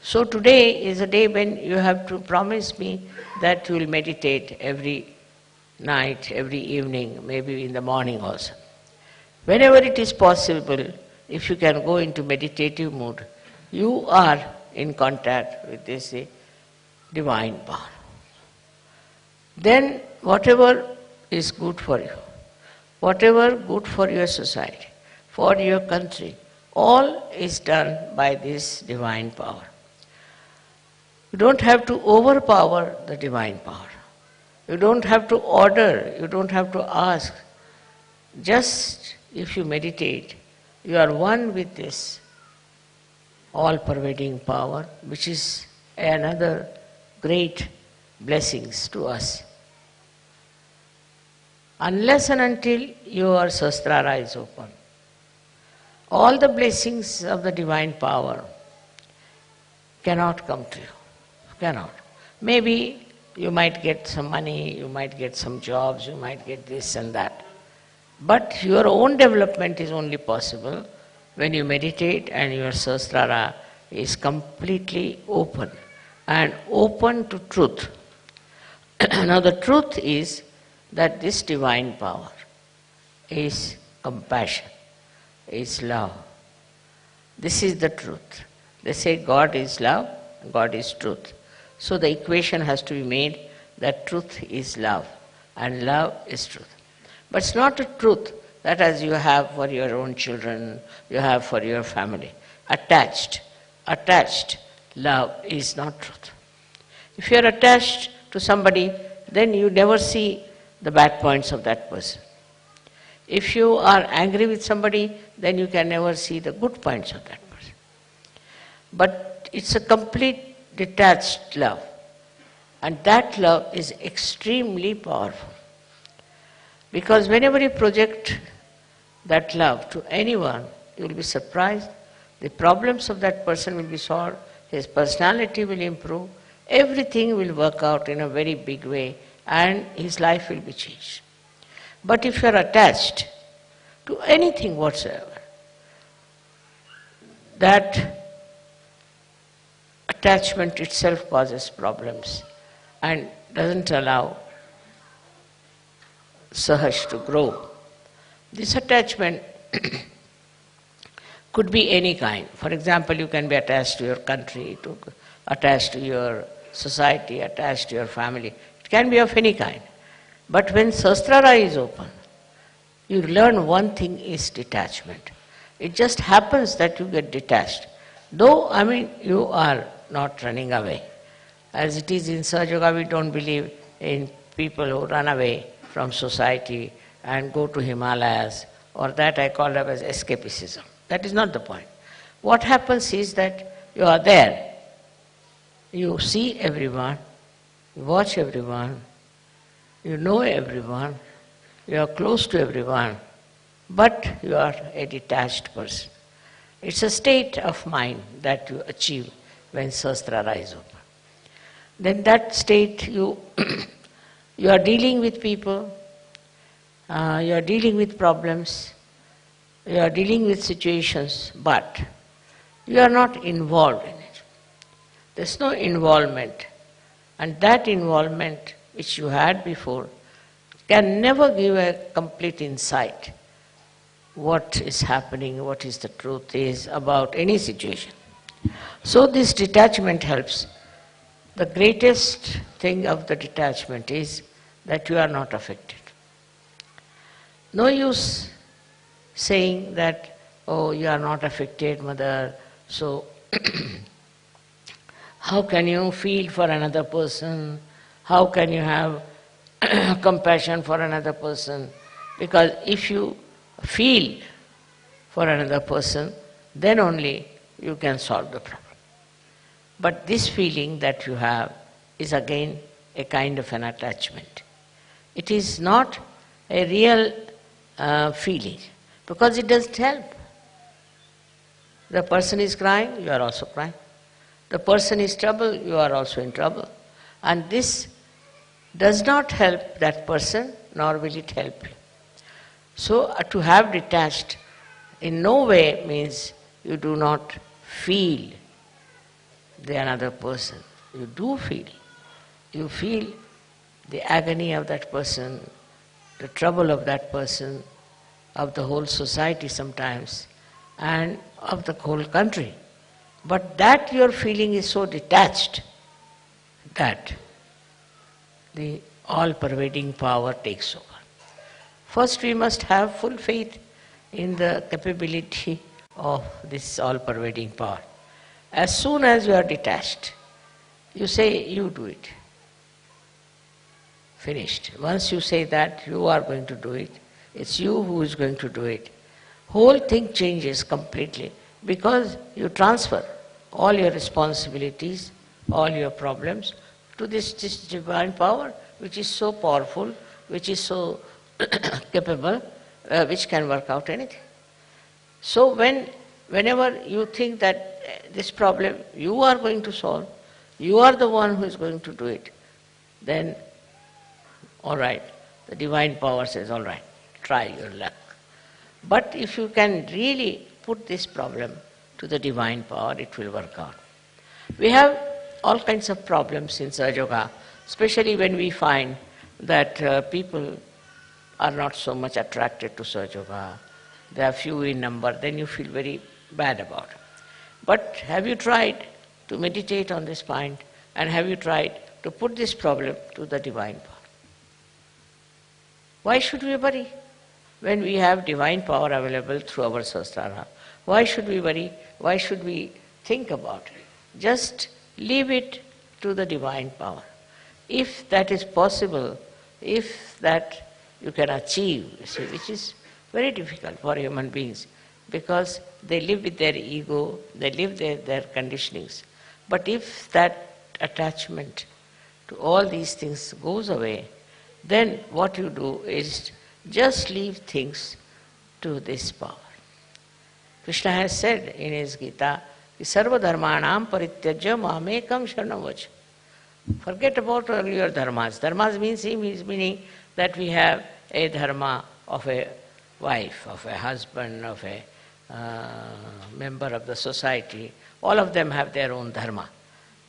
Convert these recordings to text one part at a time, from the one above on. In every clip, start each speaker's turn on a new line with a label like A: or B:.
A: So today is a day when you have to promise me that you will meditate every night, every evening, maybe in the morning also. Whenever it is possible, if you can go into meditative mood, you are in contact with this divine power. Then whatever is good for you, whatever good for your society, for your country, all is done by this divine power. You don't have to overpower the divine power. You don't have to order, you don't have to ask. Just if you meditate, you are one with this all-pervading power, which is another great blessings to us. Unless and until your Sahasrara is open, all the blessings of the divine power cannot come to you. Cannot. Maybe you might get some money, you might get some jobs, you might get this and that. But your own development is only possible when you meditate and your Sahasrara is completely open and open to truth. Now the truth is that this divine power is compassion, is love. This is the truth. They say God is love, God is truth. So the equation has to be made that truth is love and love is truth. But it's not a truth that as you have for your own children, you have for your family. Attached love is not truth. If you are attached to somebody, then you never see the bad points of that person. If you are angry with somebody, then you can never see the good points of that person. But it's a complete detached love. And that love is extremely powerful. Because whenever you project that love to anyone, you will be surprised. The problems of that person will be solved, his personality will improve, everything will work out in a very big way, and his life will be changed. But if you are attached to anything whatsoever, that attachment itself causes problems and doesn't allow Sahaj to grow. This attachment could be any kind. For example, you can be attached to your country, attached to your society, attached to your family. It can be of any kind. But when Sahasrara is open, you learn one thing is detachment. It just happens that you get detached. Though, you are not running away. As it is in Sahaja Yoga, we don't believe in people who run away from society and go to Himalayas, or that I call it as escapism. That is not the point. What happens is that you are there. You see everyone, you watch everyone, you know everyone, you are close to everyone, but you are a detached person. It's a state of mind that you achieve when Sahasrara is open. Then that state you are dealing with people, you are dealing with problems, you are dealing with situations, but you are not involved in it. There's no involvement. And that involvement which you had before can never give a complete insight what is happening, what is the truth is about any situation. So this detachment helps. The greatest thing of the detachment is that you are not affected. No use saying that, oh, you are not affected, mother, so how can you feel for another person? How can you have compassion for another person? Because if you feel for another person, then only you can solve the problem. But this feeling that you have is again a kind of an attachment. It is not a real feeling, because it doesn't help. The person is crying, you are also crying. The person is trouble, you are also in trouble. And this does not help that person, nor will it help you. So to have detached in no way means you do not feel the another person. You do feel. You feel the agony of that person, the trouble of that person, of the whole society sometimes, and of the whole country. But that your feeling is so detached that the all-pervading power takes over. First, we must have full faith in the capability of this all-pervading power. As soon as you are detached, you say, you do it. Finished. Once you say that you are going to do it, it's you who is going to do it. Whole thing changes completely because you transfer all your responsibilities, all your problems to this divine power which is so powerful, which is so capable, which can work out anything. So whenever you think that this problem you are going to solve, you are the one who is going to do it, then all right, the divine power says, all right, try your luck. But if you can really put this problem to the divine power, it will work out. We have all kinds of problems in Sahaja Yoga, especially when we find that people are not so much attracted to Sahaja Yoga. They are few in number, then you feel very bad about it. But have you tried to meditate on this point, and have you tried to put this problem to the divine power? Why should we worry when we have divine power available through our Sahasrara? Why should we worry? Why should we think about it? Just leave it to the divine power. If that is possible, if that you can achieve, you see, which is very difficult for human beings because they live with their ego, they live their conditionings. But if that attachment to all these things goes away, then what you do is just leave things to this power. Krishna has said in his Gita, Sarva dharmanam parityajya mamekam sharanam vacha. Forget about all your dharmas. Dharmas means meaning that we have a dharma of a wife, of a husband, of a member of the society. All of them have their own dharma.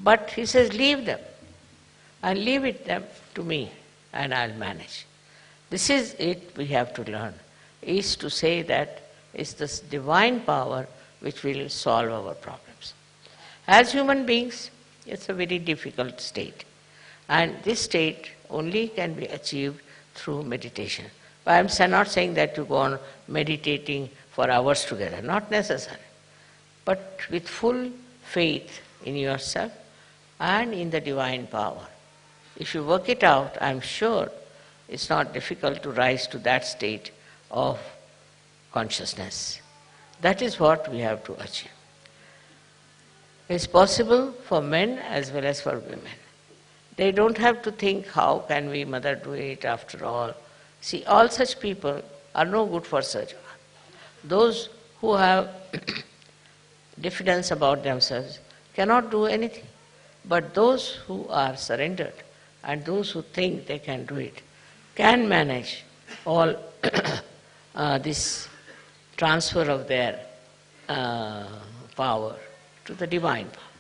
A: But he says, leave them and leave it them to me and I'll manage. This is it we have to learn, is to say that it's this divine power which will solve our problems. As human beings, it's a very difficult state. And this state only can be achieved through meditation. But I'm not saying that you go on meditating for hours together, not necessary. But with full faith in yourself and in the divine power. If you work it out, I'm sure it's not difficult to rise to that state of consciousness. That is what we have to achieve. It's possible for men as well as for women. They don't have to think, how can we, mother, do it after all? See, all such people are no good for Sahaja. Those who have diffidence about themselves cannot do anything. But those who are surrendered and those who think they can do it can manage all this transfer of their power to the divine power.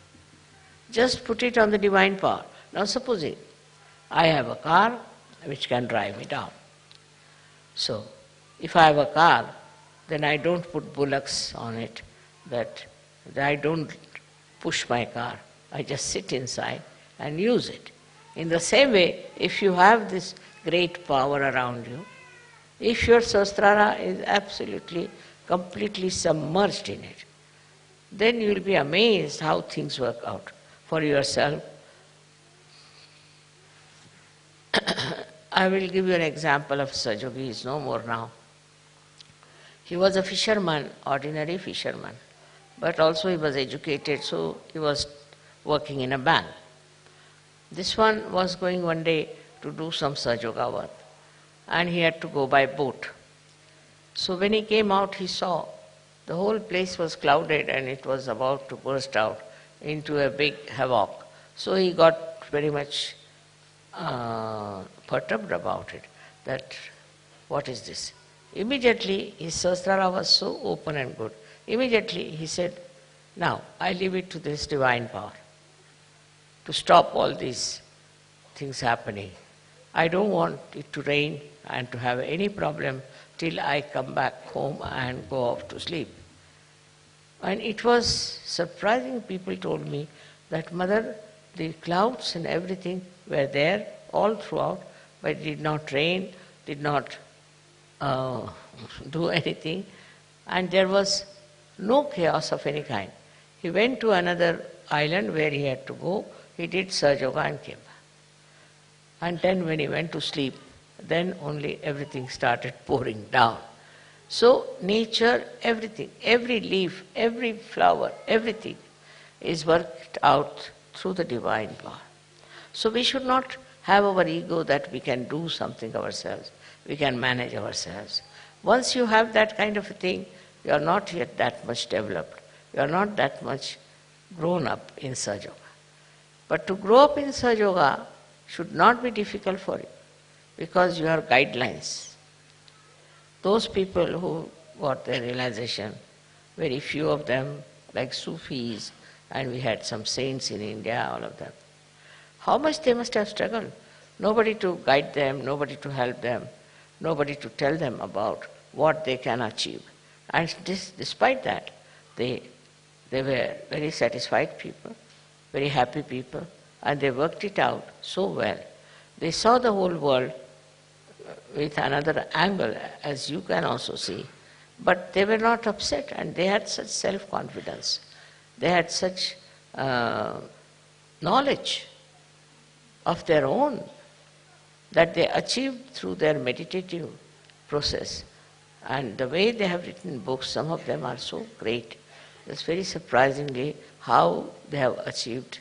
A: Just put it on the divine power. Now supposing I have a car which can drive me down. So if I have a car, then I don't put bullocks on it, that I don't push my car. I just sit inside and use it. In the same way, if you have this great power around you, if your Sahasrara is absolutely, completely submerged in it, then you will be amazed how things work out for yourself. I will give you an example of Sahaja Yogi. He is no more now. He was a fisherman, ordinary fisherman, but also he was educated, so he was working in a bank. This one was going one day to do some Sahaja Yoga work, and he had to go by boat. So when he came out, he saw the whole place was clouded and it was about to burst out into a big havoc. So he got very much perturbed about it, that what is this? Immediately his Sahasrara was so open and good. Immediately he said, now I leave it to this divine power. to stop all these things happening. I don't want it to rain and to have any problem till I come back home and go off to sleep. And it was surprising. People told me that, Mother, the clouds and everything were there all throughout, but it did not rain, did not do anything, and there was no chaos of any kind. He went to another island where he had to go, he did Sahaja Yoga and came back. And then when he went to sleep, then only everything started pouring down. So nature, everything, every leaf, every flower, everything is worked out through the divine power. So we should not have our ego that we can do something ourselves, we can manage ourselves. Once you have that kind of a thing, you are not yet that much developed, you are not that much grown up in Sahaja Yoga. But to grow up in Sahaja Yoga should not be difficult for you, because you have guidelines. Those people who got their realization, very few of them, like Sufis, and we had some saints in India, all of them. How much they must have struggled. Nobody to guide them, nobody to help them, nobody to tell them about what they can achieve. And despite that, they were very satisfied people, very happy people, and they worked it out so well. They saw the whole world with another angle, as you can also see. But they were not upset, and they had such self-confidence. They had such knowledge of their own that they achieved through their meditative process. And the way they have written books, some of them are so great. It's very surprisingly how they have achieved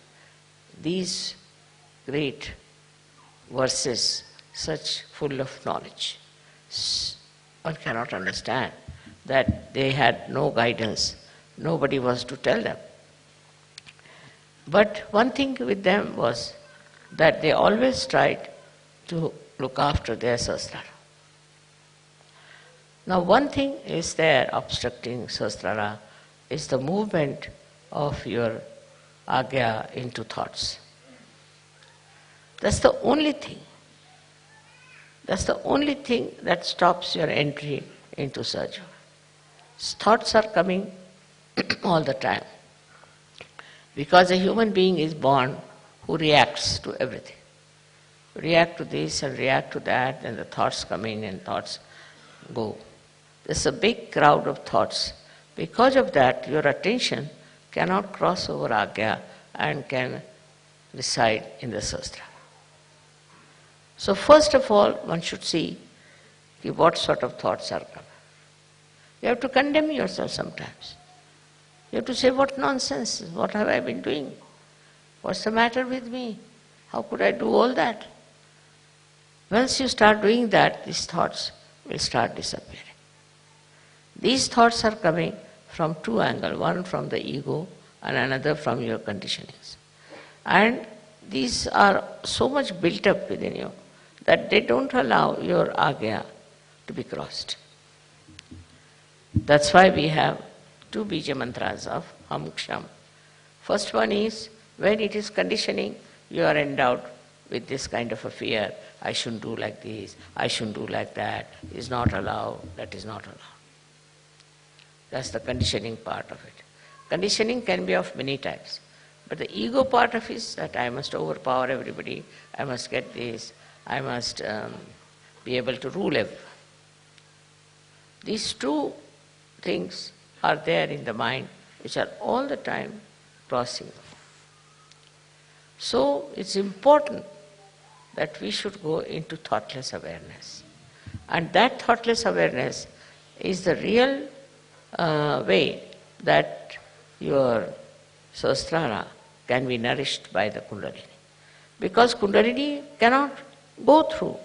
A: these great verses, such full of knowledge. One cannot understand that they had no guidance, nobody was to tell them. But one thing with them was that they always tried to look after their Sahasrara. Now one thing is there obstructing Sahasrara is the movement of your agya into thoughts. That's the only thing. That's the only thing that stops your entry into Sahaja Yoga. Thoughts are coming all the time. Because a human being is born who reacts to everything. React to this and react to that, and the thoughts come in and thoughts go. There's a big crowd of thoughts. Because of that, your attention cannot cross over agya and can reside in the Sahasrara. So first of all, one should see what sort of thoughts are coming. You have to condemn yourself sometimes. You have to say, what nonsense, what have I been doing? What's the matter with me? How could I do all that? Once you start doing that, these thoughts will start disappearing. These thoughts are coming from two angles, one from the ego and another from your conditionings. And these are so much built up within you that they don't allow your agya to be crossed. That's why we have two bija mantras of Ham Ksham. First one is, when it is conditioning, you are endowed with this kind of a fear. I shouldn't do like this, I shouldn't do like that, is not allowed, that is not allowed. That's the conditioning part of it. Conditioning can be of many types. But the ego part of it is that I must overpower everybody, I must get this, I must be able to rule everyone. These two things are there in the mind, which are all the time crossing. So it's important that we should go into thoughtless awareness. And that thoughtless awareness is the real way that your Sahasrara can be nourished by the Kundalini. Because Kundalini cannot go through,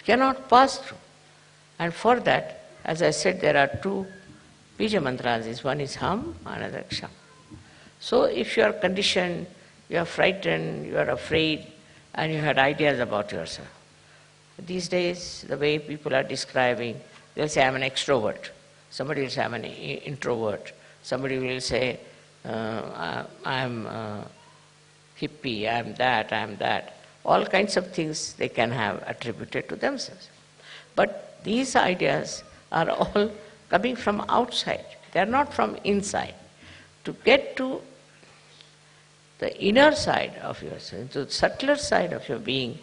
A: cannot pass through. And for that, as I said, there are two bija mantras. One is Ham, another Ksham. So if you are conditioned, you are frightened, you are afraid, and you had ideas about yourself. These days, the way people are describing, they'll say, I'm an extrovert. Somebody will say, I'm an introvert. Somebody will say, he hippie, I am that, I am that. All kinds of things they can have attributed to themselves. But these ideas are all coming from outside. They are not from inside. To get to the inner side of yourself, to the subtler side of your being,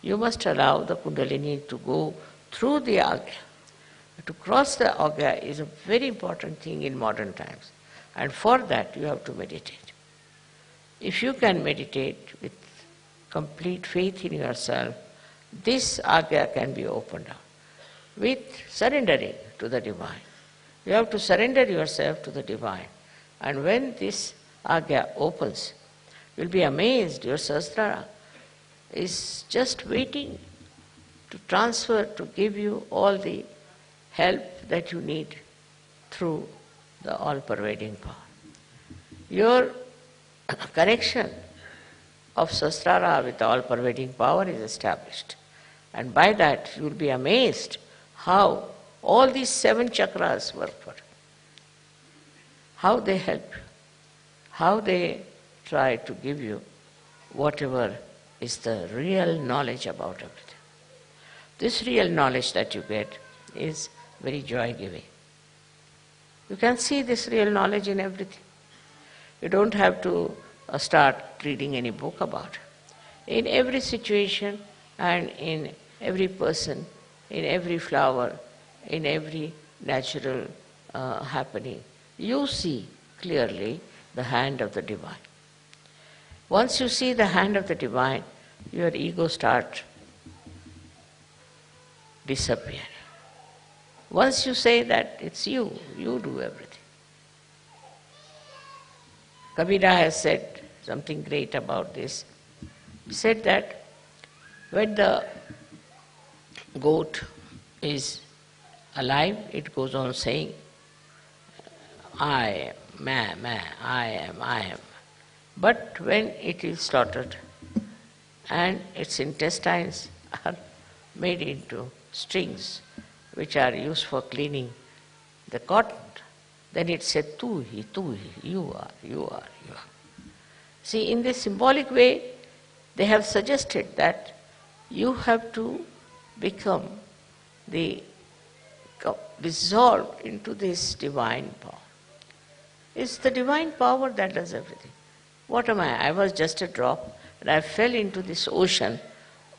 A: you must allow the Kundalini to go through the Agya. To cross the Agya is a very important thing in modern times. And for that you have to meditate. If you can meditate with complete faith in yourself, this Agya can be opened up with surrendering to the Divine. You have to surrender yourself to the Divine. And when this Agya opens, you'll be amazed. Your Sahasrara is just waiting to transfer, to give you all the help that you need through the all-pervading power. Your connection of Sahasrara with the all-pervading power is established. And by that you will be amazed how all these 7 chakras work for you. How they help you. How they try to give you whatever is the real knowledge about everything. This real knowledge that you get is very joy-giving. You can see this real knowledge in everything. You don't have to start reading any book about it. In every situation and in every person, in every flower, in every natural happening, you see clearly the hand of the Divine. Once you see the hand of the Divine, your ego starts disappearing. Once you say that it's you do everything. Kabila has said something great about this. He said that when the goat is alive, it goes on saying, I am, I am. But when it is slaughtered and its intestines are made into strings which are used for cleaning the cotton, then it said, tu hi, you are. See, in this symbolic way, they have suggested that you have to become dissolved into this divine power. It's the divine power that does everything. What am I? I was just a drop, and I fell into this ocean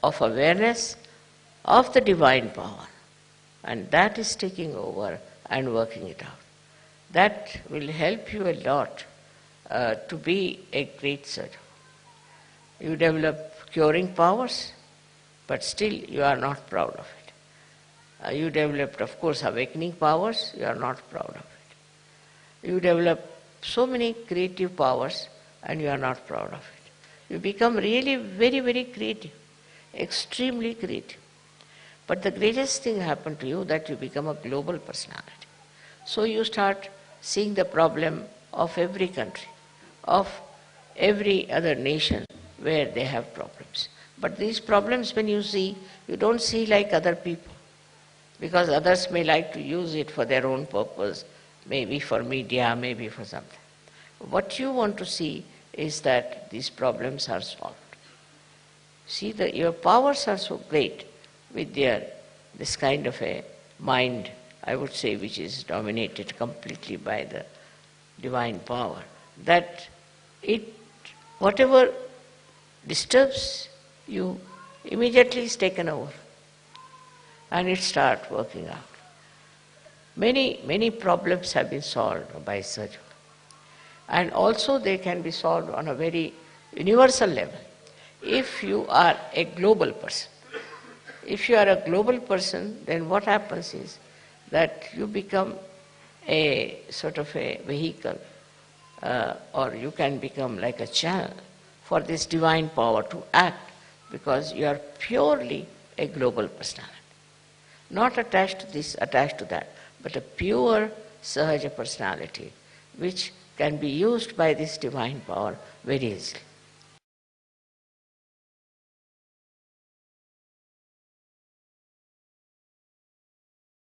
A: of awareness of the divine power. And that is taking over and working it out. That will help you a lot to be a great surgeon. You develop curing powers, but still you are not proud of it. You developed, of course, awakening powers, you are not proud of it. You develop so many creative powers and you are not proud of it. You become really very, very creative, extremely creative. But the greatest thing happened to you that you become a global personality. So you start seeing the problem of every country, of every other nation where they have problems. But these problems when you see, you don't see like other people, because others may like to use it for their own purpose, maybe for media, maybe for something. What you want to see is that these problems are solved. See, your powers are so great with this kind of a mind, I would say, which is dominated completely by the divine power, that whatever disturbs you immediately is taken over and it starts working out. Many problems have been solved by surgery. And also they can be solved on a very universal level. If you are a global person, then what happens is that you become a sort of a vehicle, or you can become like a channel for this divine power to act, because you are purely a global personality. Not attached to this, attached to that, but a pure Sahaja personality which can be used by this divine power very easily.